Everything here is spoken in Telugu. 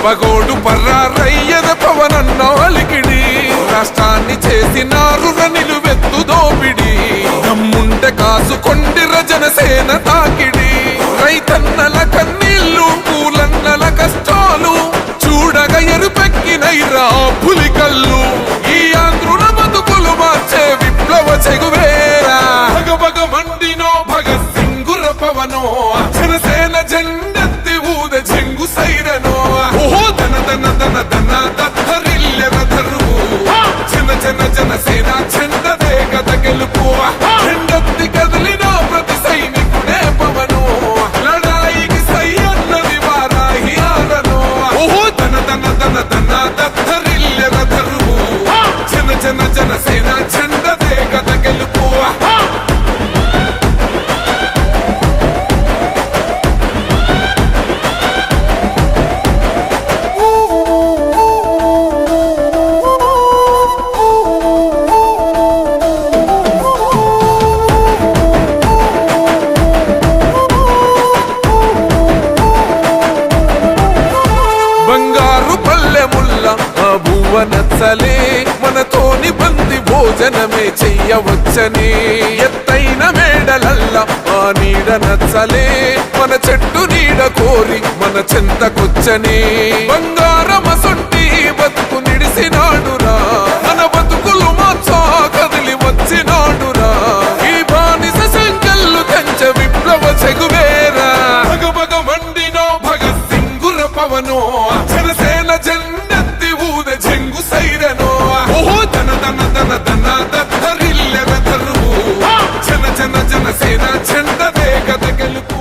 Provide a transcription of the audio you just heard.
పగోడు పర్రారయ్యద పవనన్న అలికిడి రాష్ట్రాన్ని చేసినారు నిలువెత్తు దోపిడి దమ్ముంటే కాసుకొండిర జనసేన తాకిడి రైతన్నల కన్నీళ్లు పూలన్నల కష్టాలు చూడగా ఎరుపెక్కినైరా పులికల్లు ఈ ఆంధ్రుల బతుకులు మార్చే విప్లవ చెగువేరా భగభగ మండినో భగత్ సింగుర పవనో జనసేన జెండెత్తి ఊద చెంగు సైరనో ఓహో దన దన దన దన దత్తరిల్లెర ధరువు జన జన జనసేన చెండదే గద గెలుపు జెండెత్తి కదిలిన ప్రతి సైనికుడే పవనో లడాయికి సై అన్నది వారాహి ఆరనో ఓహో దన దన దన దన దత్తరిల్లెర ధరువు జన జన జనసేన చెండదే గద గెలుపు బంగారు పల్లెముల్ల ఆ భువ నచ్చలే మనతోని బంది భోజనమే చెయ్యవచ్చని ఎత్తైన మేడలల్ల ఆ నీడ నచ్చలే మన చెట్టు నీడ కోరి మన చెంతకొచ్చని బంగారమసొంటి బతుకు నిడిసినాడురా మన బతుకులు మార్చా కదిలి వచ్చినాడురా ఈ బానిస సంకల్లు కంచ విప్లవ చెగువేరా భగభగ మండినో భగత్ సింగుర పవనో జనసేన జెండెత్తి ఊద చెంగు సైరనో ఓహో దన దన దన దన దత్తరిల్లెర ధరువు జన జన జనసేన చెండదే గద గెలుపు